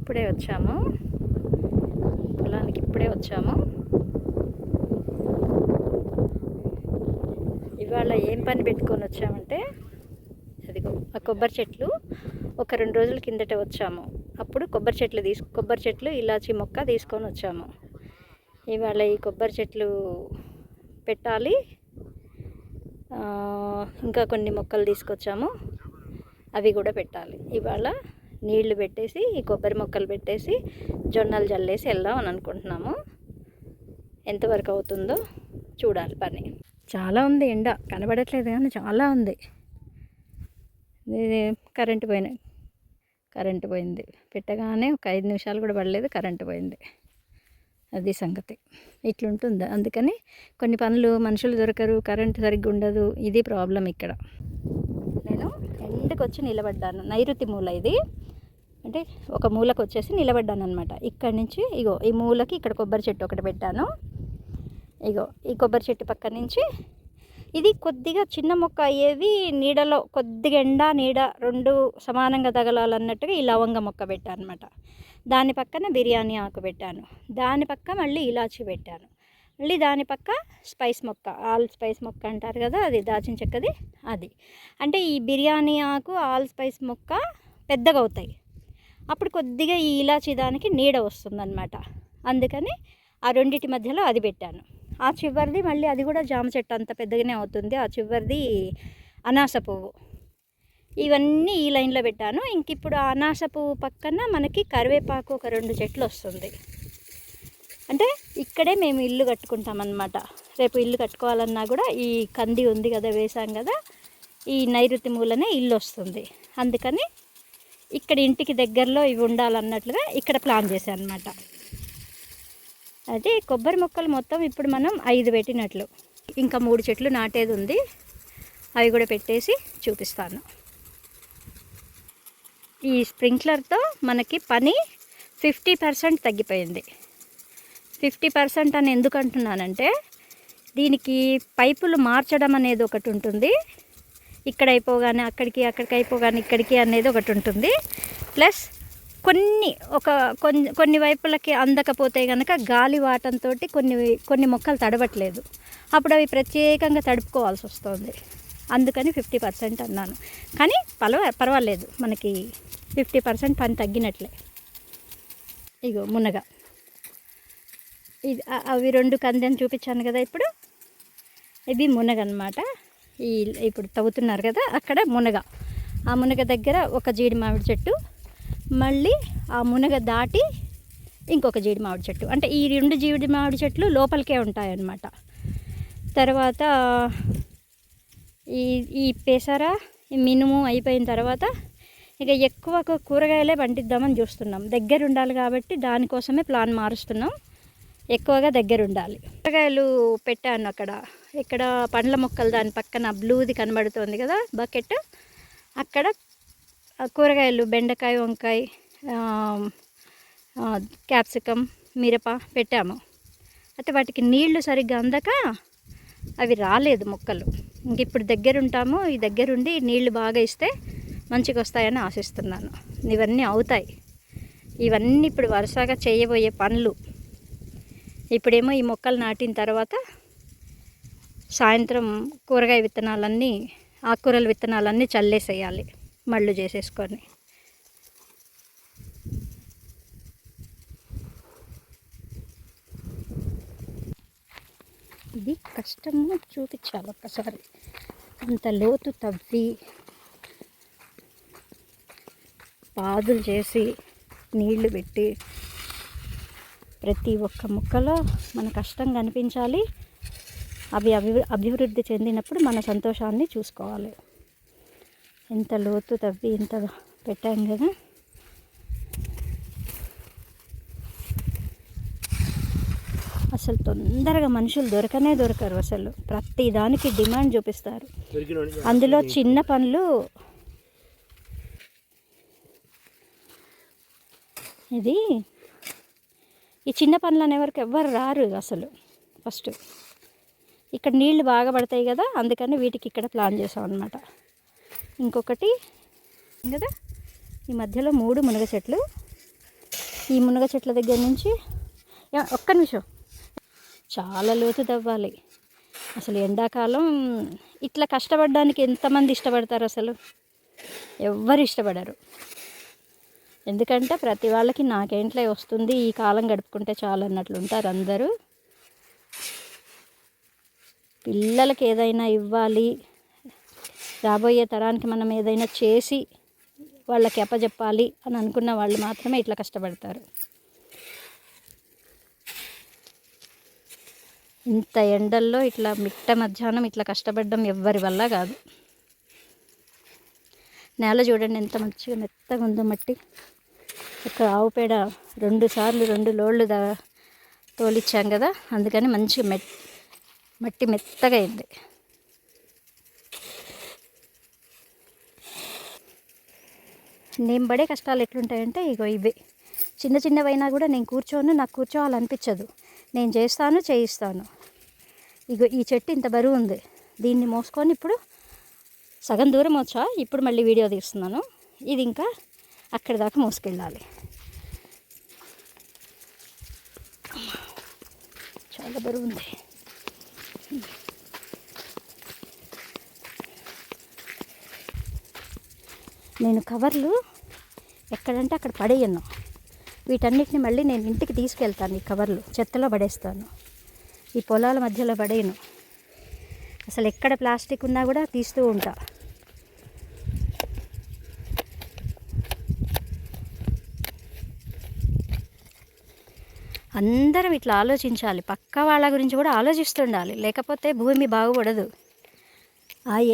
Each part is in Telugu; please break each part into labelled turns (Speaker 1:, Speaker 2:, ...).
Speaker 1: ఇప్పుడే వచ్చాము పొలానికి, ఇప్పుడే వచ్చాము. ఇవాళ ఏం పని పెట్టుకొని వచ్చామంటే, అదిగో ఆ కొబ్బరి చెట్లు ఒక 2 రోజుల కిందట వచ్చాము. అప్పుడు కొబ్బరి చెట్లు ఇలాచి మొక్క తీసుకొని వచ్చాము. ఇవాళ ఈ కొబ్బరి చెట్లు పెట్టాలి. ఇంకా కొన్ని మొక్కలు తీసుకొచ్చాము, అవి కూడా పెట్టాలి. ఇవాళ నీళ్లు పెట్టేసి ఈ కొబ్బరి మొక్కలు పెట్టేసి జొన్నలు జల్లేసి వెళ్దాం అని అనుకుంటున్నాము. ఎంతవరకు అవుతుందో చూడాలి. పని చాలా ఉంది, ఎండ కనబడట్లేదు కానీ చాలా ఉంది. కరెంటు పోయింది. పెట్టగానే ఒక 5 నిమిషాలు కూడా పడలేదు, కరెంటు పోయింది. అది సంగతి. ఇట్లుంటుంది. అందుకని కొన్ని పనులు మనుషులు దొరకరు, కరెంటు సరిగ్గా ఉండదు. ఇది ప్రాబ్లం ఇక్కడ. నేను ఎండకు వచ్చి నిలబడ్డాను. నైరుతి మూల ఇది, అంటే ఒక మూలకు వచ్చేసి నిలబడ్డాను అనమాట. ఇక్కడి నుంచి ఇగో ఈ మూలకి ఇక్కడ కొబ్బరి చెట్టు ఒకటి పెట్టాను. ఇగో ఈ కొబ్బరి చెట్టు పక్క నుంచి ఇది కొద్దిగా చిన్న మొక్క అయ్యేది, నీడలో కొద్దిగా ఎండ నీడ 2 సమానంగా తగలాలన్నట్టుగా ఈ లవంగ మొక్క పెట్టాను అనమాట. దాని పక్కన బిర్యానీ ఆకు పెట్టాను, దాని పక్క మళ్ళీ ఇలాచి పెట్టాను, మళ్ళీ దాని పక్క స్పైస్ మొక్క, ఆల్ స్పైస్ మొక్క అంటారు కదా, అది దాచిన చెక్కది. అది అంటే ఈ బిర్యానీ ఆకు ఆల్ స్పైస్ మొక్క పెద్దగా అవుతాయి, అప్పుడు కొద్దిగా ఈ ఇలాచి దానికి నీడ వస్తుందన్నమాట. అందుకని ఆ రెండిటి మధ్యలో అది పెట్టాను. ఆ చివరిది మళ్ళీ అది కూడా జామ చెట్టు అంత పెద్దగానే అవుతుంది. ఆ చివరిది అనాస పువ్వు. ఇవన్నీ ఈ లైన్లో పెట్టాను. ఇంక ఇప్పుడు ఆ అనాస పువ్వు పక్కన మనకి కరివేపాకు ఒక 2 చెట్లు వస్తుంది. అంటే ఇక్కడే మేము ఇల్లు కట్టుకుంటామన్నమాట. రేపు ఇల్లు కట్టుకోవాలన్నా కూడా ఈ కంది ఉంది కదా, వేసాం కదా, ఈ నైరుతి మూలనే ఇల్లు వస్తుంది. అందుకని ఇక్కడ ఇంటికి దగ్గరలో ఇవి ఉండాలన్నట్లుగా ఇక్కడ ప్లాన్ చేశాను అన్నమాట. అదే కొబ్బరి మొక్కలు మొత్తం ఇప్పుడు మనం 5 పెట్టినట్లు, ఇంకా 3 చెట్లు నాటేది ఉంది. అవి కూడా పెట్టేసి చూపిస్తాను. ఈ స్ప్రింక్లర్తో మనకి పని 50% తగ్గిపోయింది. 50% అని ఎందుకు అంటున్నానంటే, దీనికి పైపులు మార్చడం అనేది ఒకటి ఉంటుంది. ఇక్కడ అయిపోగానే అక్కడికి, అక్కడికి అయిపోగానే ఇక్కడికి అనేది ఒకటి ఉంటుంది. ప్లస్ కొన్ని వైపులకి అందకపోతే కనుక గాలి వాటంతో కొన్ని మొక్కలు తడవట్లేదు. అప్పుడు అవి ప్రత్యేకంగా తడుపుకోవాల్సి వస్తుంది. అందుకని 50% అన్నాను. కానీ పర్వాలేదు, మనకి 50% పని తగ్గినట్లే. ఇగో మునగ, ఇది అవి 2 కందెని చూపించాను కదా, ఇప్పుడు ఇది మునగ అన్నమాట. ఇప్పుడు తవ్వుతున్నారు కదా, అక్కడ మునగ. ఆ మునగ దగ్గర ఒక జీడి మామిడి చెట్టు, మళ్ళీ ఆ మునగ దాటి ఇంకొక జీడి మామిడి చెట్టు. అంటే ఈ 2 జీడి మామిడి చెట్లు లోపలికే ఉంటాయన్నమాట. తర్వాత ఈ పెసర మినుము అయిపోయిన తర్వాత ఇక ఎక్కువ కూరగాయలే పండిద్దామని చూస్తున్నాం. దగ్గర ఉండాలి కాబట్టి దానికోసమే ప్లాన్ మారుస్తున్నాం. ఎక్కువగా దగ్గర ఉండాలి. కూరగాయలు పెట్టాను అక్కడ. ఇక్కడ పండ్ల మొక్కలు దాని పక్కన బ్లూది కనబడుతుంది కదా బకెట్, అక్కడ కూరగాయలు బెండకాయ, వంకాయ, క్యాప్సికమ్, మిరప పెట్టాము. అయితే వాటికి నీళ్లు సరిగ్గా అందక అవి రాలేదు మొక్కలు. ఇంక ఇప్పుడు దగ్గర ఉంటాము, ఈ దగ్గరుండి నీళ్లు బాగా ఇస్తే మంచిగా వస్తాయని ఆశిస్తున్నాను. ఇవన్నీ అవుతాయి. ఇవన్నీ ఇప్పుడు వరుసగా చేయబోయే పనులు. ఇప్పుడేమో ఈ మొక్కలు నాటిన తర్వాత సాయంత్రం కూరగాయ విత్తనాలన్నీ, ఆకుకూరల విత్తనాలన్నీ చల్లేసేయాలి మళ్ళు చేసేసుకొని. ఇది కష్టము చూపించాలి ఒక్కసారి. అంత లోతు తవ్వి పాదులు చేసి నీళ్లు పెట్టి ప్రతి ఒక్క మొక్కలో మన కష్టం కనిపించాలి. అవి అభివృద్ధి చెందినప్పుడు మన సంతోషాన్ని చూసుకోవాలి. ఎంత లోతు తవ్వి ఇంత పెట్టాం కదా. అసలు తొందరగా మనుషులు దొరకరు. అసలు ప్రతి దానికి డిమాండ్ చూపిస్తారు. అందులో చిన్న పనులు, ఈ చిన్న పనులు అనేవరకు ఎవ్వరు రారు అసలు. ఫస్ట్ ఇక్కడ నీళ్లు బాగా పడతాయి కదా, అందుకని వీటికి ఇక్కడ ప్లాన్ చేసాం అన్నమాట. ఇంకొకటి కదా, ఈ మధ్యలో 3 మునగ చెట్లు, ఈ మునగ చెట్ల దగ్గర నుంచి ఒక్క నిమిషం, చాలా లోతు తవ్వాలి. అసలు ఎండాకాలం ఇట్లా కష్టపడడానికి ఎంతమంది ఇష్టపడతారు? అసలు ఎవ్వరు ఇష్టపడరు. ఎందుకంటే ప్రతి వాళ్ళకి నాకేంట్లో వస్తుంది, ఈ కాలం గడుపుకుంటే చాలు అన్నట్లు ఉంటారు అందరూ. పిల్లలకి ఏదైనా ఇవ్వాలి, రాబోయే తరానికి మనం ఏదైనా చేసి వాళ్ళకి అప్పచెప్పాలి అని అనుకున్న వాళ్ళు మాత్రమే ఇట్లా కష్టపడతారు. ఇంత ఎండల్లో ఇట్లా మిట్ట మధ్యాహ్నం ఇట్లా కష్టపడడం ఎవ్వరి వల్ల కాదు. నేల చూడండి ఎంత మంచిగా మెత్తగా ఉందో మట్టి. ఇక్కడ ఆవు పేడ 2 సార్లు 2 లోళ్ళు తోలిచ్చాం కదా, అందుకని మంచిగా మట్టి మెత్తగా అయింది. నేను పడే కష్టాలు ఎట్లుంటాయంటే ఇగో ఇవే. చిన్న చిన్నవైనా కూడా నేను నాకు కూర్చోవాలనిపించదు. నేను చేయిస్తాను. ఇగో ఈ చెట్టు ఇంత బరువు ఉంది, దీన్ని మోసుకొని ఇప్పుడు సగం దూరం వచ్చా, ఇప్పుడు మళ్ళీ వీడియో తీస్తున్నాను. ఇది ఇంకా అక్కడి దాకా మోసుకెళ్ళాలి. చాలా బరువు ఉంది. నేను కవర్లు ఎక్కడంటే అక్కడ పడేయను. వీటన్నిటిని మళ్ళీ నేను ఇంటికి తీసుకెళ్తాను. ఈ కవర్లు చెత్తలో పడేస్తాను, ఈ పొలాల మధ్యలో పడేయను. అసలు ఎక్కడ ప్లాస్టిక్ ఉన్నా కూడా తీస్తూ ఉంటా. అందరం ఇట్లా ఆలోచించాలి, పక్క వాళ్ళ గురించి కూడా ఆలోచిస్తుండాలి, లేకపోతే భూమి బాగుపడదు.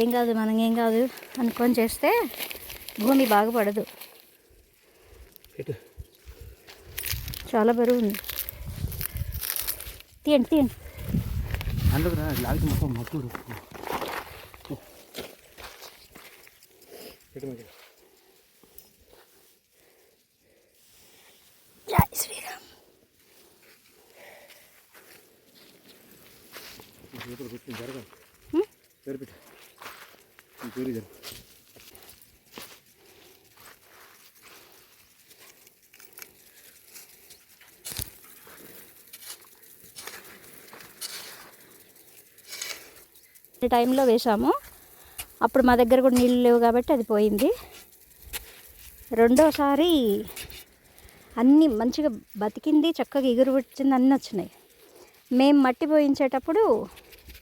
Speaker 1: ఏం కాదు, మనం ఏం కాదు అనుకొని చేస్తే భూమి బాగుపడదు. చాలా బరువు ఉంది. తీయండి. జై శ్రీరామ్. టైంలో వేసాము, అప్పుడు మా దగ్గర కూడా నీళ్ళు లేవు కాబట్టి అది పోయింది. రెండోసారి అన్నీ మంచిగా బతికింది, చక్కగా ఎగురు వచ్చింది, అన్నీ వచ్చినాయి. మేము మట్టి పోయించేటప్పుడు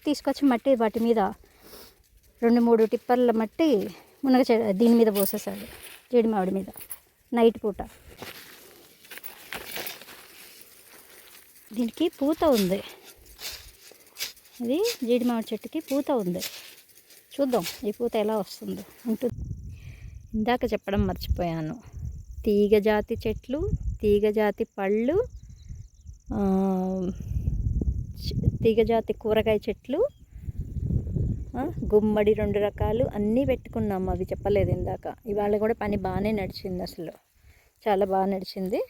Speaker 1: తీసుకొచ్చి మట్టి వాటి మీద 2-3 టిప్పర్ల మట్టి దీని మీద పోసేసాడు, జీడి మామిడి మీద, నైట్ పూట. దీనికి పూత ఉంది, ఇది జీడి మామిడి చెట్టుకి పూత ఉంది. చూద్దాం ఈ పూత ఎలా వస్తుందో. ఉంటుంది. ఇందాక చెప్పడం మర్చిపోయాను, తీగజాతి చెట్లు, తీగజాతి పళ్ళు, తీగజాతి కూరగాయ చెట్లు, గుమ్మడి 2 రకాలు అన్నీ పెట్టుకున్నాము. అవి చెప్పలేదు ఇందాక. ఇవాళ కూడా పని బాగానే నడిచింది, అసలు చాలా బాగా నడిచింది.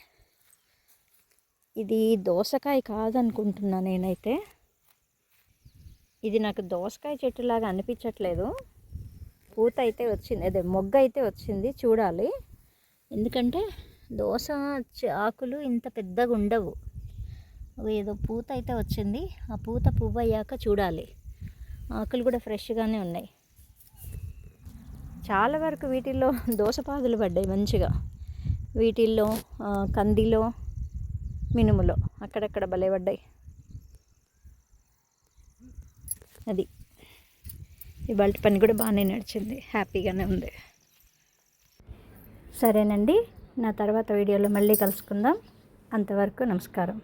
Speaker 1: ఇది దోసకాయ కాదనుకుంటున్నా నేనైతే. ఇది నాకు దోసకాయ చెట్టులాగా అనిపించట్లేదు. పూత అయితే వచ్చింది, అదే మొగ్గ అయితే వచ్చింది, చూడాలి. ఎందుకంటే దోస ఆకులు ఇంత పెద్దగా ఉండవు. ఏదో పూత అయితే వచ్చింది, ఆ పూత పువ్వు అయ్యాక చూడాలి. ఆకులు కూడా ఫ్రెష్గానే ఉన్నాయి. చాలా వరకు వీటిల్లో దోసపాదులు పడ్డాయి మంచిగా. వీటిల్లో కందిలో, మినుములో అక్కడక్కడ భలే పడ్డాయి. అది ఇవాళ పని కూడా బాగానే నడిచింది, హ్యాపీగానే ఉంది. సరేనండి, నా తర్వాత వీడియోలో మళ్ళీ కలుసుకుందాం. అంతవరకు నమస్కారం.